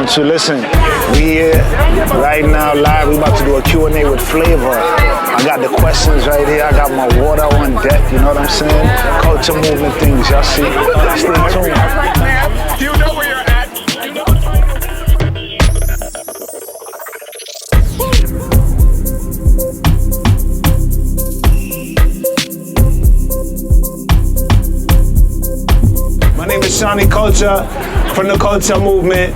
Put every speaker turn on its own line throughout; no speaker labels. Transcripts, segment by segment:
Kulture. Listen, we here right now live. We about to do a Q&A with Flavour. I got the questions right here. I got my water on deck. You know what I'm saying? Culture movement things. Y'all see? Stay tuned.
You know where you're at.
My name is Shawnee Kulture from the Culture Movement.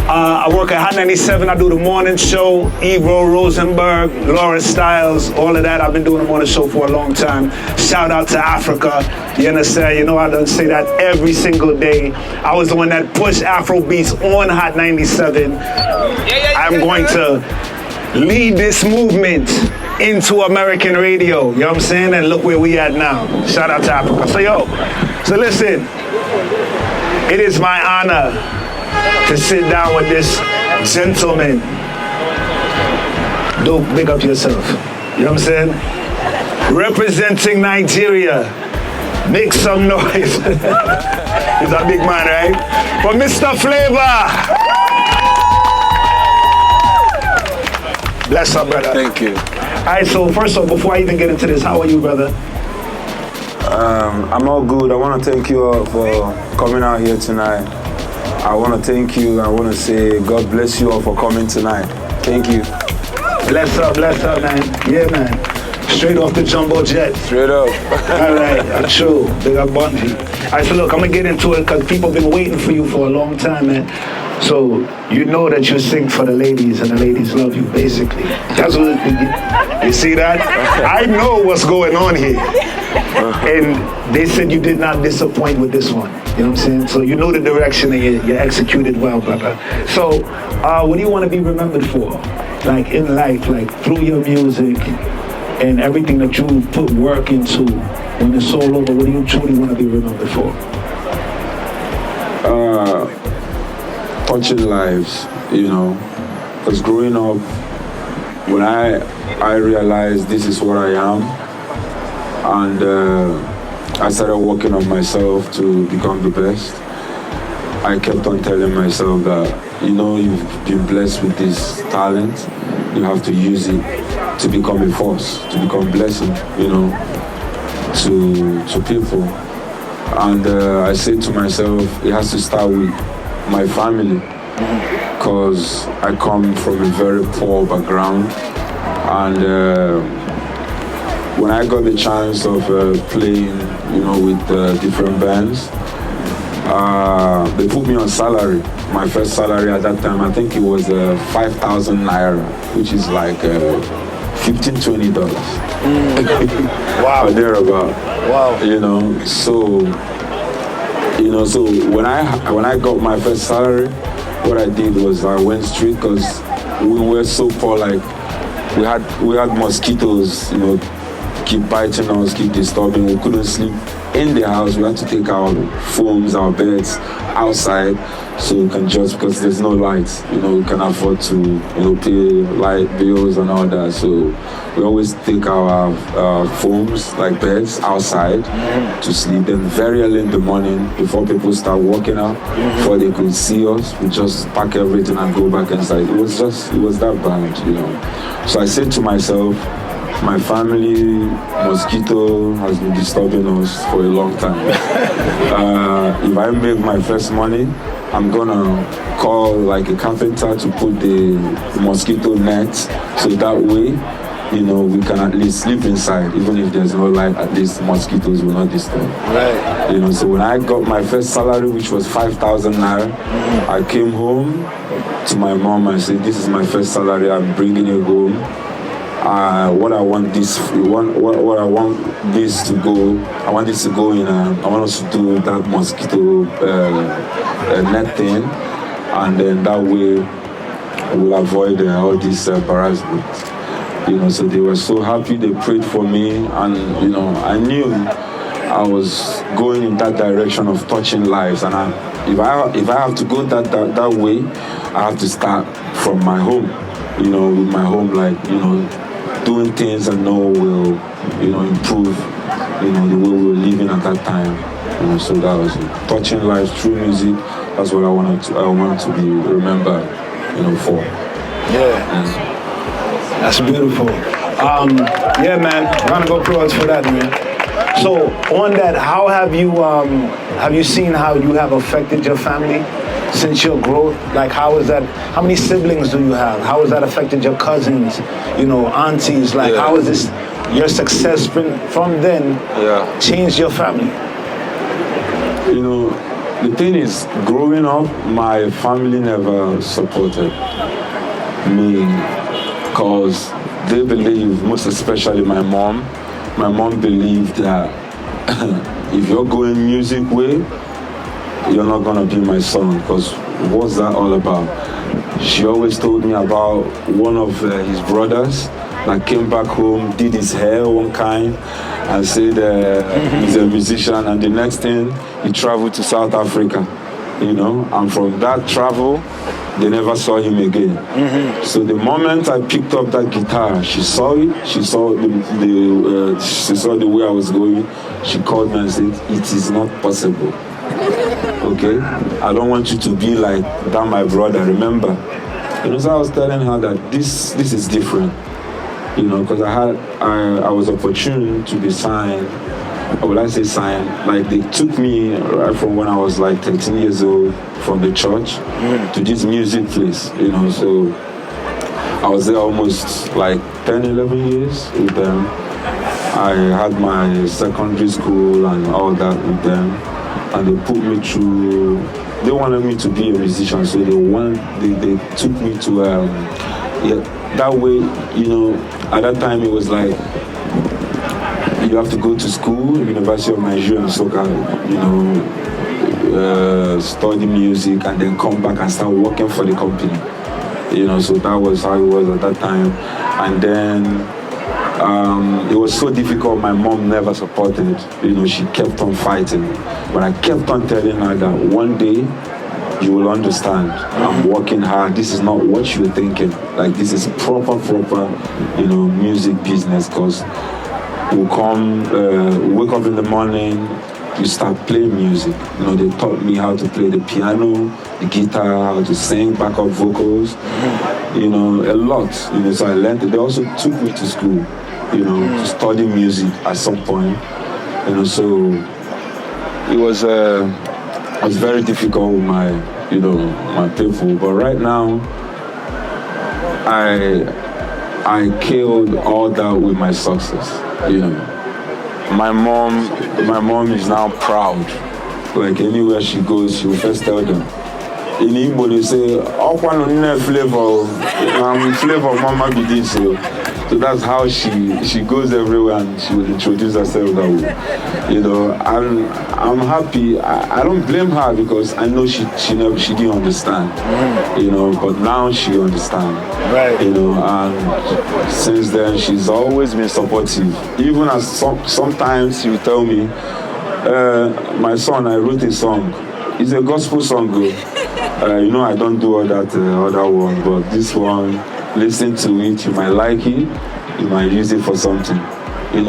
I work at Hot 97. I do the morning show. Ebro, Rosenberg, Laura Stiles, all of that. I've been doing the morning show for a long time. Shout out to Africa. You understand? You know I don't say that every single day. I was the one that pushed Afro beats on Hot 97. I'm going to lead this movement into American radio. You know what I'm saying? And look where we at now. Shout out to Africa. So listen. It is my honor to sit down with this gentleman. Don't big up yourself. You know what I'm saying? Representing Nigeria. Make some noise. He's a big man, right? For Mr. Flavour. Bless up, brother.
Thank you.
All right, so first off, before I even get into this, how are you, brother?
I'm all good. I want to thank you all for coming out here tonight. I want to thank you. I want to say God bless you all for coming tonight. Thank you.
Bless up, man. Yeah, man. Straight off the jumbo jet.
Straight up.
All right, true. Big up Bungie. All right, so look, I'm going to get into it because people have been waiting for you for a long time, man. So you know that you sing for the ladies and the ladies love you, basically. That's what you see that? I know what's going on here. And they said you did not disappoint with this one. You know what I'm saying? So you know the direction and you executed well, brother. So what do you want to be remembered for? Like in life, like through your music and everything that you put work into, when it's all over, what do you truly want to be remembered for?
Touching lives, you know. Because growing up, when I realized this is what I am, and I started working on myself to become the best. I kept on telling myself that, you know, you've been blessed with this talent. You have to use it to become a force, to become a blessing, you know, to people. And I said to myself, it has to start with my family, because I come from a very poor background. And when I got the chance of playing, you know, with different bands, they put me on salary. My first salary at that time, I think it was 5,000 naira, which is like $15-20.
Wow.
Or thereabout.
Wow.
You know, so when I got my first salary, what I did was I went straight, because we were so poor, like we had mosquitoes, you know, keep biting us, keep disturbing. We couldn't sleep in the house. We had to take our phones, our beds outside, so we can just, because there's no lights, you know, we can afford to, you know, pay light bills and all that. So we always take our phones, like beds, outside to sleep. Then very early in the morning, before people start walking out, before they could see us, we just pack everything and go back inside. It was that bad, you know. So I said to myself, my family, mosquito has been disturbing us for a long time. If I make my first money, I'm gonna call like a carpenter to put the mosquito net, so that way, you know, we can at least sleep inside. Even if there's no light, at least mosquitoes will not disturb.
Right.
You know, so when I got my first salary, which was 5,000 naira, I came home to my mom and said, this is my first salary, I'm bringing it home. What I want this to go in. I want us to do that mosquito net thing, and then that way we'll avoid all this harassment. You know, so they were so happy. They prayed for me, and you know, I knew I was going in that direction of touching lives. And if I have to go that way, I have to start from my home. You know, with my home, like, you know, doing things I know will, you know, improve, you know, the way we were living at that time. You know, so that was it. Touching lives through music, That's what I want to be remembered, for.
Yeah. That's beautiful. Yeah, man. Round of applause for that, man. So on that, how have you seen how you have affected your family since your growth? Like, how is that? How many siblings do you have? How has that affected your cousins? Aunties. Like, how has this your success from then changed your family?
The thing is, growing up, my family never supported me because they believe, most especially my mom believed that if you're going music way, you're not gonna be my son, because what's that all about? She always told me about one of his brothers that came back home, did his hair one kind, and said he's a musician, and the next thing he traveled to South Africa, and from that travel, they never saw him again. So the moment I picked up that guitar, she saw it. She saw the way I was going. She called me and said, "It is not possible. Okay, I don't want you to be like that, my brother. Remember." So I was telling her that this is different. Because I was opportune to be signed. Or will I say signed? Like, they took me right from when I was like 13 years old from the church to this music place, so I was there almost like 10, 11 years with them. I had my secondary school and all that with them, and they put me through, they wanted me to be a musician, so they took me to, that way, at that time it was like, you have to go to school, University of Nigeria and Soka, study music, and then come back and start working for the company. So that was how it was at that time. And then it was so difficult. My mom never supported. She kept on fighting. But I kept on telling her that one day you will understand. I'm working hard. This is not what you're thinking. Like, this is proper, music business, because we'll come, wake up in the morning, you start playing music. They taught me how to play the piano, the guitar, how to sing backup vocals, a lot. So I learned it. They also took me to school, to study music at some point. So it was very difficult with my people. But right now, I killed all that with my success. My mom is now proud. Like, anywhere she goes, she will first tell them. In Igbo, they say, "Oh, Flavour, Flavour, Mama be this." So that's how she goes everywhere, and she will introduce herself that way. I'm happy. I don't blame her, because I know she didn't understand. But now she understands.
Right.
And since then she's always been supportive. Even as sometimes she will tell me, "My son, I wrote a song. It's a gospel song. I don't do all that other one, but this one, listen to it. You might like it. You might use it for something."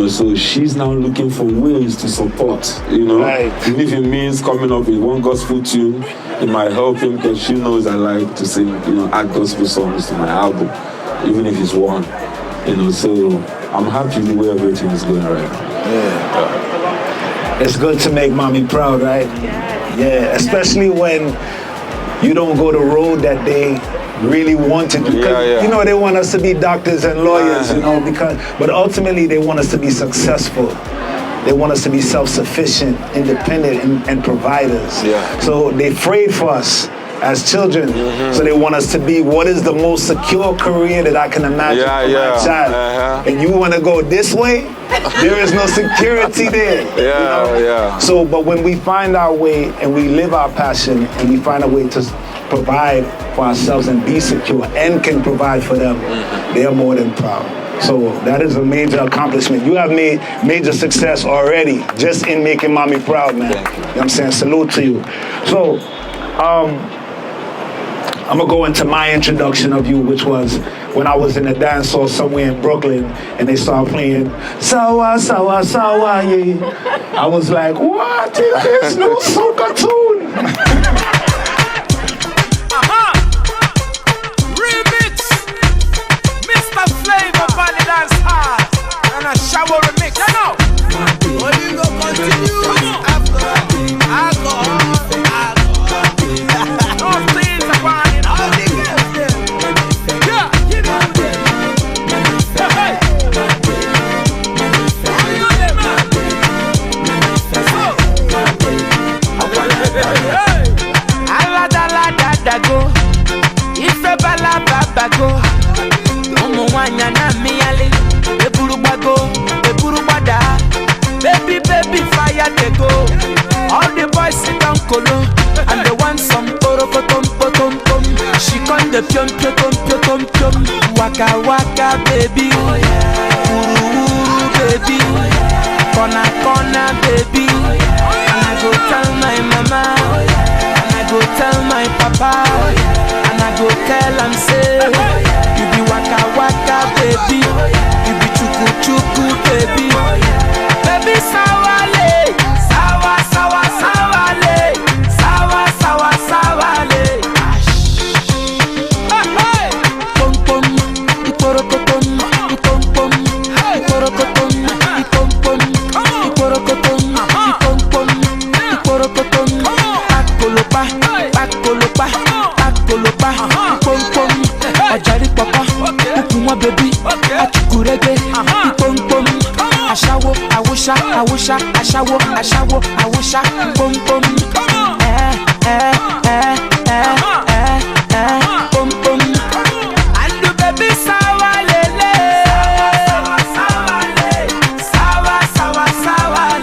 So she's now looking for ways to support,
Right.
Even if it means coming up with one gospel tune, it might help him, because she knows I like to sing, add gospel songs to my album, even if it's one, so I'm happy the way everything is going right now.
Yeah. It's good to make mommy proud, right? Yeah, especially when you don't go the road that they really wanted to. They want us to be doctors and lawyers, but ultimately they want us to be successful. They want us to be self-sufficient, independent, and providers.
Yeah.
So they prayed for us as children. So they want us to be, what is the most secure career that I can imagine for my child? And you want to go this way? There is no security there. So, but when we find our way and we live our passion and we find a way to provide for ourselves and be secure and can provide for them, they are more than proud. So that is a major accomplishment. You have made major success already just in making mommy proud, man. You know what I'm saying? Salute to you. So, I'm gonna go into my introduction of you, which was when I was in a dance hall somewhere in Brooklyn and they started playing Sawa, Sawa, Sawa, yeah. I was like, what is this new soca tune?
the pium waka waka baby, uru uru baby, corner baby, and I go tell my mama, and I go tell my papa, and I go tell am say, you be waka waka baby, you be chuku baby, baby sawale, sawale, sawale. Baby, achukurege, pom pom, ashawo, awusha, pom pom, pom pom, and the baby sawa lele, sawa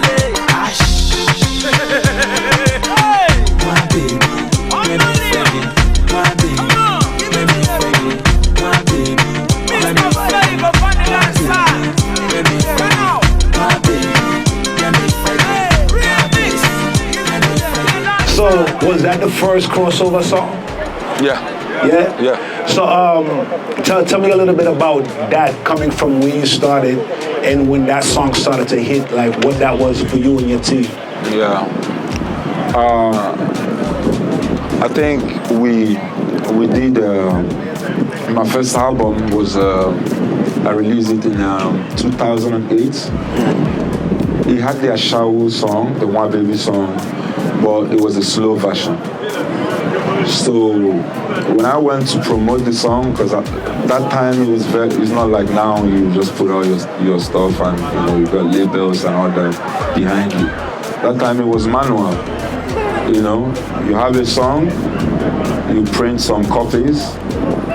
le, ash. My baby, let me feel it. My baby, let me feel it. My baby.
So, was that the first crossover song?
Yeah.
Yeah? So, tell me a little bit about that, coming from when you started and when that song started to hit, like what that was for you and your team.
Yeah. I think we did, my first album was, I released it in 2008. It had the Ashawo song, the One Baby song, but it was a slow version. So when I went to promote the song, because at that time it's not like now you just put all your stuff and you got labels and all that behind you. That time it was manual. You have a song, you print some copies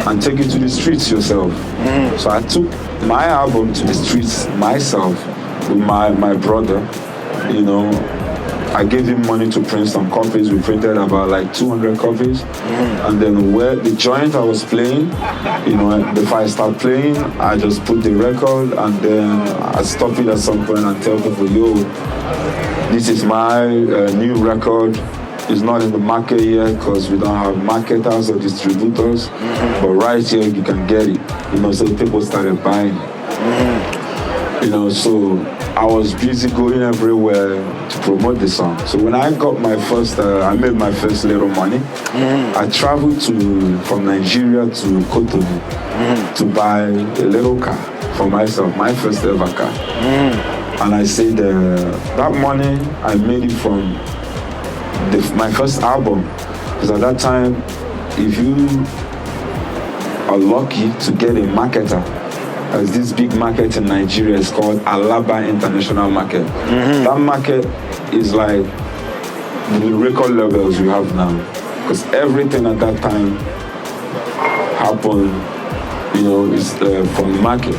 and take it to the streets yourself. So I took my album to the streets myself with my brother. I gave him money to print some copies. We printed about like 200 copies. And then where the joint I was playing, before I start playing, I just put the record and then I stop it at some point and tell people, yo, this is my new record. It's not in the market yet because we don't have marketers or distributors. But right here you can get it. So people started buying. So I was busy going everywhere to promote the song. So when I got I made my first little money. I traveled from Nigeria to Cotonou to buy a little car for myself, my first ever car. And I said that money I made it from my first album. Because at that time, if you are lucky to get a marketer, there's this big market in Nigeria, it's called Alaba International Market. That market is like the record levels we have now. Because everything at that time happened, it's from the market,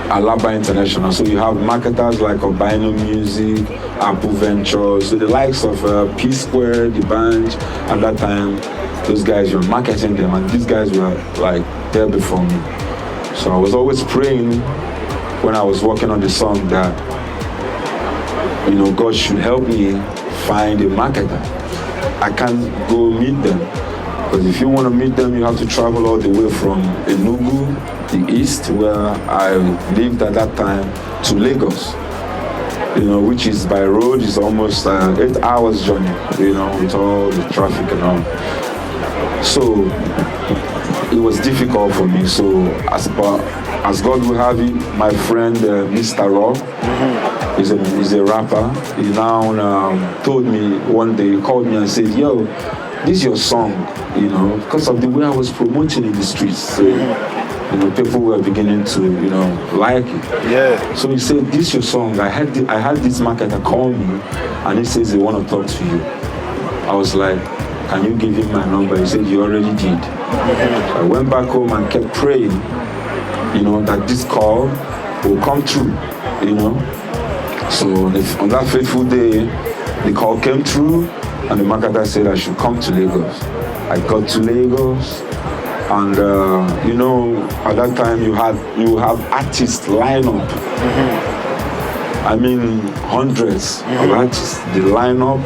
Alaba International. So you have marketers like Albino Music, Apple Ventures, so the likes of P Square, the band, at that time, those guys were marketing them, and these guys were like there before me. So I was always praying when I was working on the song that, God should help me find a marketer. I can't go meet them. Because if you want to meet them, you have to travel all the way from Enugu, the east, where I lived at that time, to Lagos. Which is by road, is almost 8 hours journey, with all the traffic and all. So it was difficult for me. So as God will have it, my friend Mr. Raw is a rapper. He now told me one day, he called me and said, yo, this is your song, because of the way I was promoting in the streets. So, people were beginning to, like it.
Yeah.
So he said, this is your song. I had this marketer call me and he says they want to talk to you. I was like, can you give him my number? He said, you already did. So I went back home and kept praying, that this call will come true, So on that fateful day, the call came through and the marketer said I should come to Lagos. I got to Lagos, And at that time you have artists line up. I mean, hundreds of artists. They line up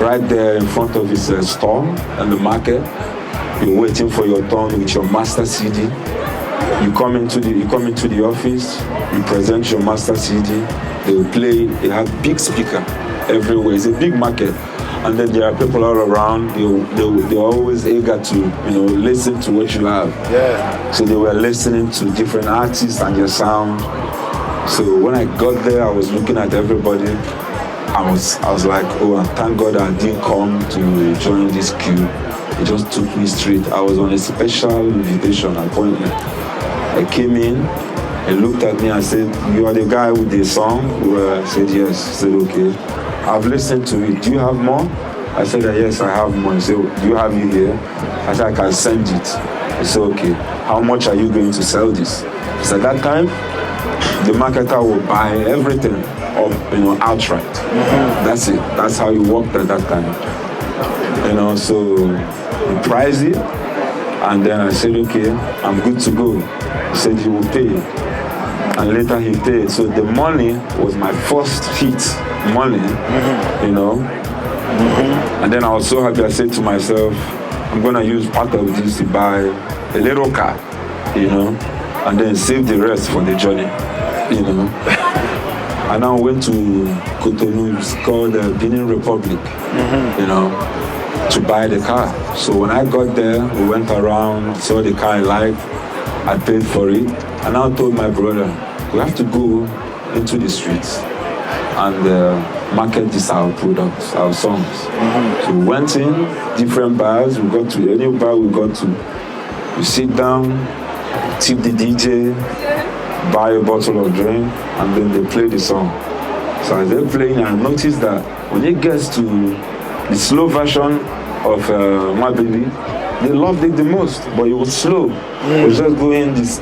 right there in front of his store in the market. You're waiting for your turn with your master CD. You come into the office. You present your master CD. They will play. They have big speaker everywhere. It's a big market, and then there are people all around. They're always eager to listen to what you have.
Yeah.
So they were listening to different artists and their sound. So when I got there, I was looking at everybody. I was like, oh, and thank God I didn't come to join this queue. It just took me straight. I was on a special invitation appointment. I came in, he looked at me and said, you are the guy with the song? I said, yes. He said, okay. I've listened to it. Do you have more? I said, yes, I have more. He said, do you have it here? I said, I can send it. He said, okay. How much are you going to sell this? He said, that time, the marketer will buy everything outright. That's it. That's how it worked at that time. So we priced it, and then I said, okay, I'm good to go. He said he will pay, and later he paid. So the money was my first hit money, And then I was so happy. I said to myself, I'm gonna use part of this to buy a little car, and then save the rest for the journey, I now went to Cotonou, it's called the Benin Republic, to buy the car. So when I got there, we went around, saw the car I liked, I paid for it, and I told my brother, we have to go into the streets and market this our products, our songs. So we went in, different bars, we got to any bar we got to, we sit down, tip the DJ, buy a bottle of drink, and then they play the song. So as they're playing, I noticed that when it gets to the slow version of My Baby, they loved it the most, but it was slow. It was just going this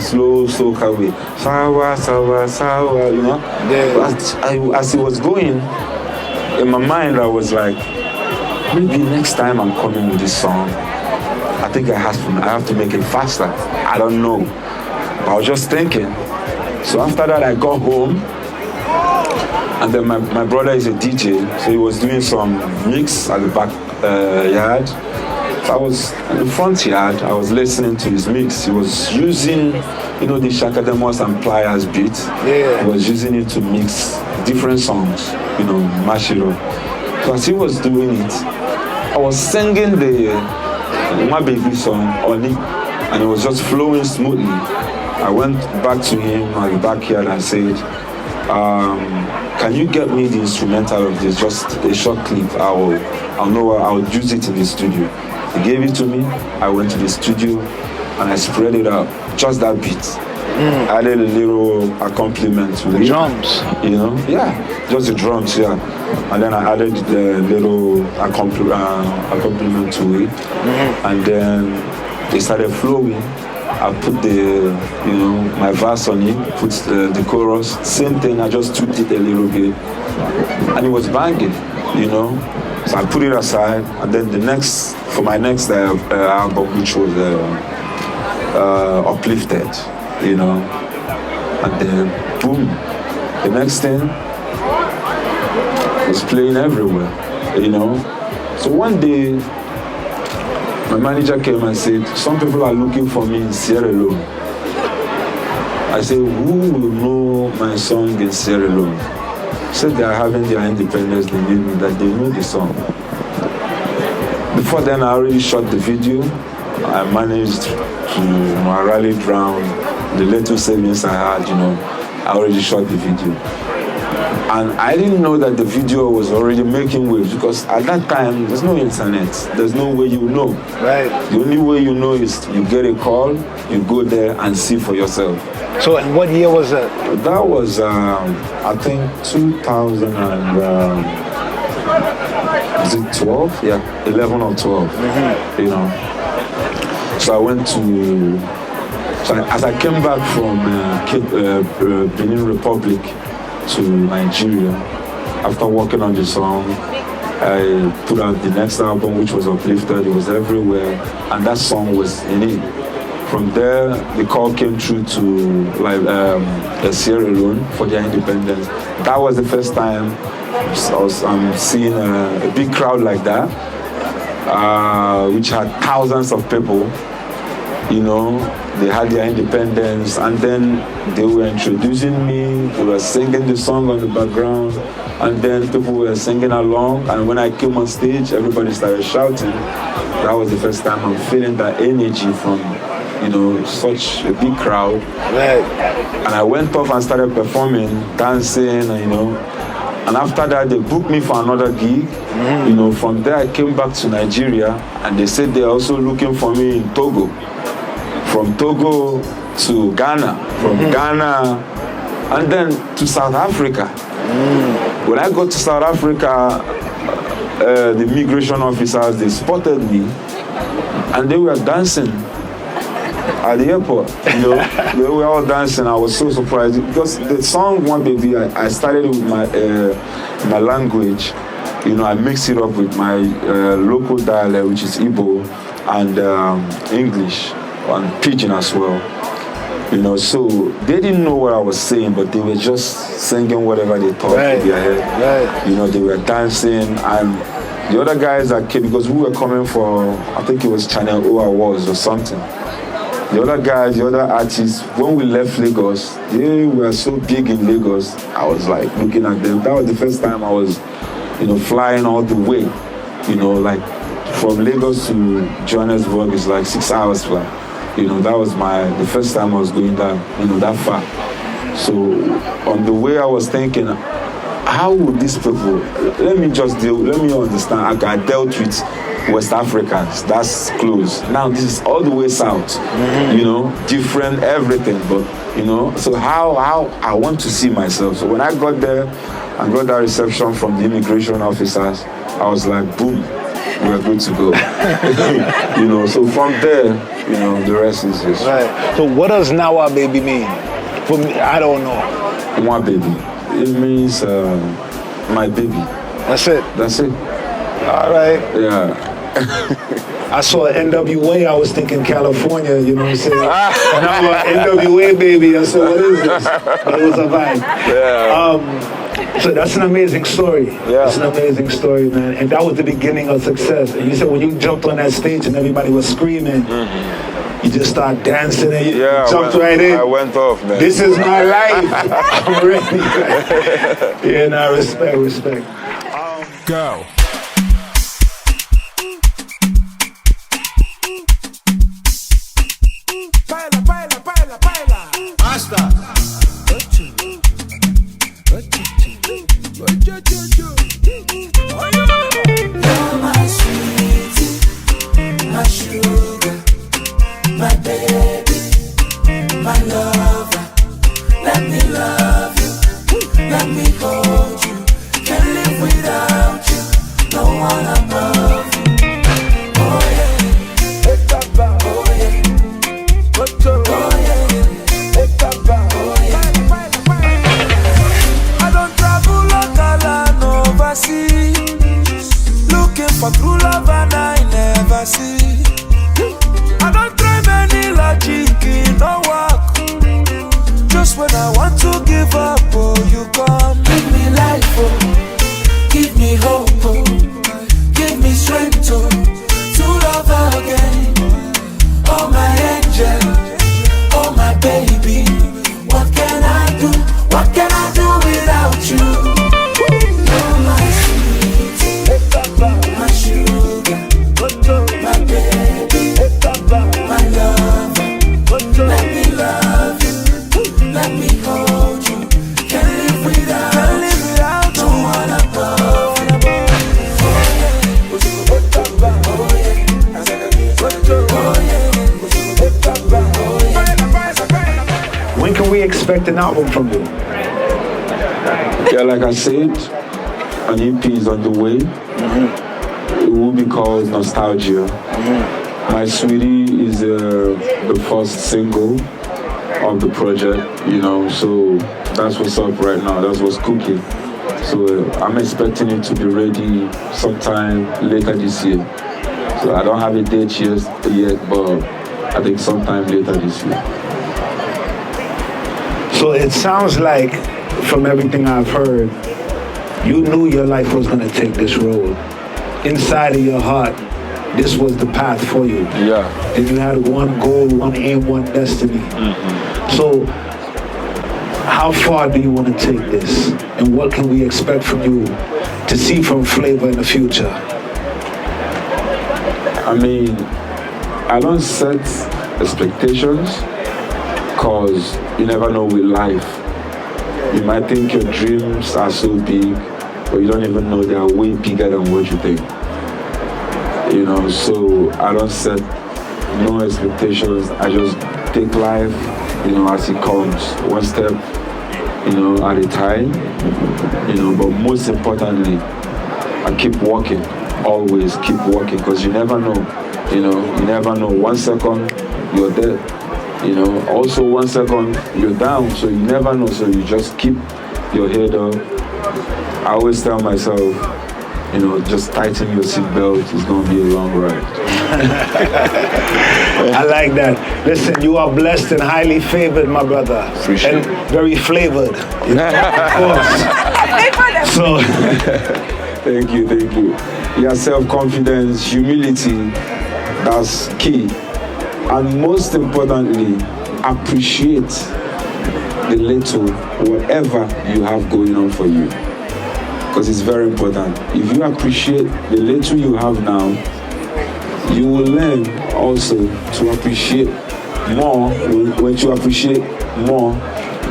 slow soca way. Sawa, sawa, sawa, But as it was going, in my mind I was like, maybe next time I'm coming with this song, I think I have to make it faster. I don't know. I was just thinking. So after that, I got home, and then my brother is a DJ, so he was doing some mix at the back yard. So I was in the front yard, I was listening to his mix. He was using, the Shakademos and Pliers beat.
Yeah.
He was using it to mix different songs, mash it up. So as he was doing it, I was singing the My Baby song on it, and it was just flowing smoothly. I went back to him at the backyard and said, can you get me the instrumental of this, just a short clip? I'll use it in the studio. He gave it to me. I went to the studio and I spread it out, just that beat. I added a little accompaniment to it.
Drums.
Yeah, just the drums, yeah. And then I added the little accompaniment to it. And then they started flowing. I put my verse on it, put the chorus, same thing, I just tweaked it a little bit. And it was banging, So I put it aside, and then for my next album, which was Uplifted, And then, boom, the next thing was playing everywhere, So one day, my manager came and said, some people are looking for me in Sierra Leone. I said, who will know my song in Sierra Leone? He said they are having their independence, they need me, that they know the song. Before then, I already shot the video. I managed to, I rallied around the little savings I had, I already shot the video. And I didn't know that the video was already making waves, because at that time, there's no internet. There's no way you know.
Right.
The only way you know is you get a call, you go there and see for yourself.
So, and what year was that?
That was, I think, 2000 and, is it 12? Yeah, 11 or 12, So I went to, as I came back from Benin Republic to Nigeria, after working on the song, I put out the next album, which was Uplifted. It was everywhere, and that song was in it. From there, the call came through to Sierra Leone for their independence. That was the first time I'm seeing a big crowd like that, which had thousands of people. You know, they had their independence, and then they were introducing me. They were singing the song on the background, and then people were singing along. And when I came on stage, everybody started shouting. That was the first time I'm feeling that energy from, you know, such a big crowd.
Right.
And I went off and started performing, dancing, and, you know. And after that, they booked me for another gig. You know, from there I came back to Nigeria, and they said they're also looking for me in Togo. From Togo to Ghana, from Ghana, and then to South Africa. When I got to South Africa, the immigration officers, they spotted me, and they were dancing at the airport. You know, they were all dancing. I was so surprised because the song "One Baby," I started with my language. You know, I mixed it up with my local dialect, which is Igbo, and English, and Pidgin as well. You know, so they didn't know what I was saying, but they were just singing whatever they thought in their head.
Right.
You know, they were dancing, and the other guys that came, because we were coming for, I think it was Channel O Awards or something. The other guys, the other artists, when we left Lagos, they were so big in Lagos. I was like looking at them. That was the first time I was, you know, flying all the way. You know, like from Lagos to Johannesburg is like 6 hours flight. You know, that was the first time I was going that, you know, that far. So on the way I was thinking, how would these people, let me understand, I dealt with West Africans, that's close. Now this is all the way south, you know, different everything, but, you know, so how I want to see myself. So when I got there, I got that reception from the immigration officers, I was like, boom, we're good to go. You know, so from there, you know, the rest is history.
Right. So what does Nawa Baby mean? For me, I don't know.
One baby. It means my baby.
That's it.
That's it.
All right.
Yeah.
I saw NWA, I was thinking California, you know what I'm saying? Now NWA baby, I said, what is this? But it was a vibe.
Yeah.
So that's an amazing story.
Yeah.
That's an amazing story, man. And that was the beginning of success. And you said when you jumped on that stage and everybody was screaming, you just started dancing and you jumped right in.
I went off, man.
This is my life. I'm ready. Yeah, nah, respect.
Go.
You're my sweetie, my sugar, my baby, my lover. Let me love you, let me hold you. Can't live without you, no one above you. Oh yeah, oh yeah, oh yeah, oh yeah. I don't travel local and overseas, looking for true love and I never see. I don't try many logic in no work. Just when I want to give up, oh, you come. Give me life, oh, give me hope, oh, give me strength, oh, to love again. Oh my angel, oh my baby, what can I do? What can I do without you? You're my sweetie, my sugar, my baby, my lover. Let me love you, let me hold you. Can't live without no one above.
When can we expect an album from you?
Yeah, like I said, an EP is on the way. It will be called Nostalgia. My Sweetie is the first single of the project, you know, so that's what's up right now. That's what's cooking. So I'm expecting it to be ready sometime later this year. So I don't have a date yet, but I think sometime later this year.
So it sounds like, from everything I've heard, you knew your life was going to take this road. Inside of your heart, this was the path for you.
Yeah.
And you had one goal, one aim, one destiny. So how far do you want to take this? And what can we expect from you to see from Flavour in the future?
I mean, I don't set expectations because you never know with life. You might think your dreams are so big, but you don't even know they are way bigger than what you think. You know, so I don't set no expectations. I just take life, you know, as it comes, one step, you know, at a time. You know, but most importantly, I keep walking. Always keep walking, because you never know. You know, you never know. 1 second, you're dead. You know, also 1 second, you're down. So you never know. So you just keep your head up. I always tell myself, you know, just tighten your seatbelt. It's going to be a long ride.
I like that. Listen, you are blessed and highly favored, my brother.
Appreciate
and
it.
very flavored, of course. So,
Thank you. Yeah, self-confidence, humility, that's key. And most importantly, appreciate the little, whatever you have going on for you. Because it's very important. If you appreciate the little you have now, you will learn also to appreciate more when you appreciate more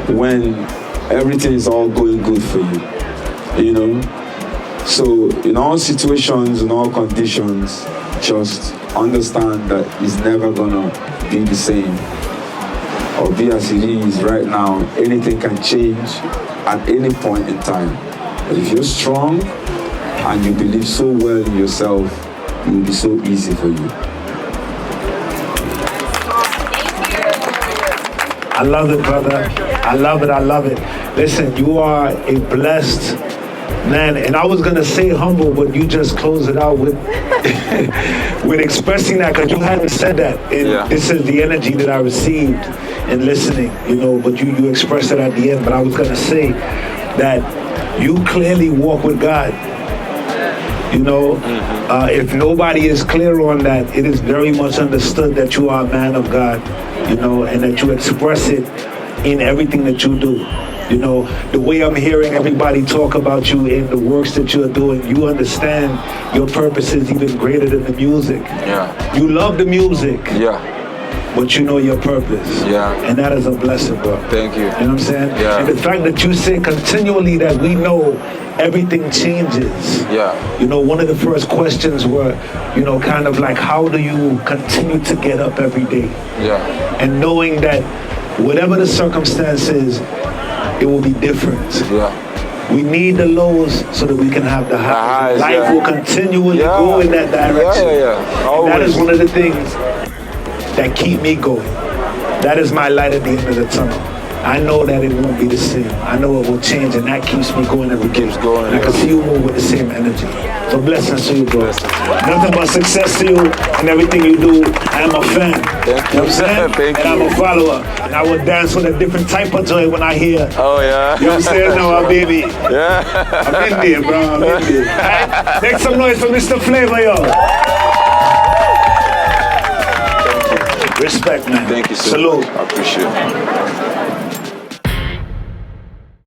when everything is all going good for you. You know? So in all situations, in all conditions, just understand that it's never gonna be the same or be as it is right now. Anything can change at any point in time. But if you're strong and you believe so well in yourself, it will be so easy for you.
I love it, brother. I love it. Listen, you are a blessed man, and I was gonna say humble, but you just closed it out with with expressing that, because you hadn't said that. And this is the energy that I received in listening, you know, but you expressed it at the end. But I was gonna say that you clearly walk with God. You know, if nobody is clear on that, it is very much understood that you are a man of God, you know, and that you express it in everything that you do. You know, the way I'm hearing everybody talk about you in the works that you're doing, you understand your purpose is even greater than the music.
Yeah.
You love the music.
Yeah.
But you know your purpose.
Yeah.
And that is a blessing, bro.
Thank you.
You know what I'm saying?
Yeah.
And the fact that you say continually that we know everything changes.
Yeah.
You know, one of the first questions were, you know, kind of like, how do you continue to get up every day?
Yeah.
And knowing that whatever the circumstances, it will be different.
Yeah.
We need the lows so that we can have the highs. Life will continually go in that direction.
Always.
That is one of the things that keep me going. That is my light at the end of the tunnel. I know that it won't be the same. I know it will change, and that keeps me going every day. And I can see you move with the same energy. So blessings to you, bro. Nothing but success to you and everything you do. I am a fan.
Thank
You know what I'm saying?
Thank
and I'm a follower. And I will dance with a different type of joy when I hear.
Oh, yeah.
You know what I'm saying? No, baby.
Yeah.
I'm in there, bro. I'm in there. Right? Make some noise for Mr. Flavour, yo. Respect, man.
Thank you so
Salute.
much. I appreciate it.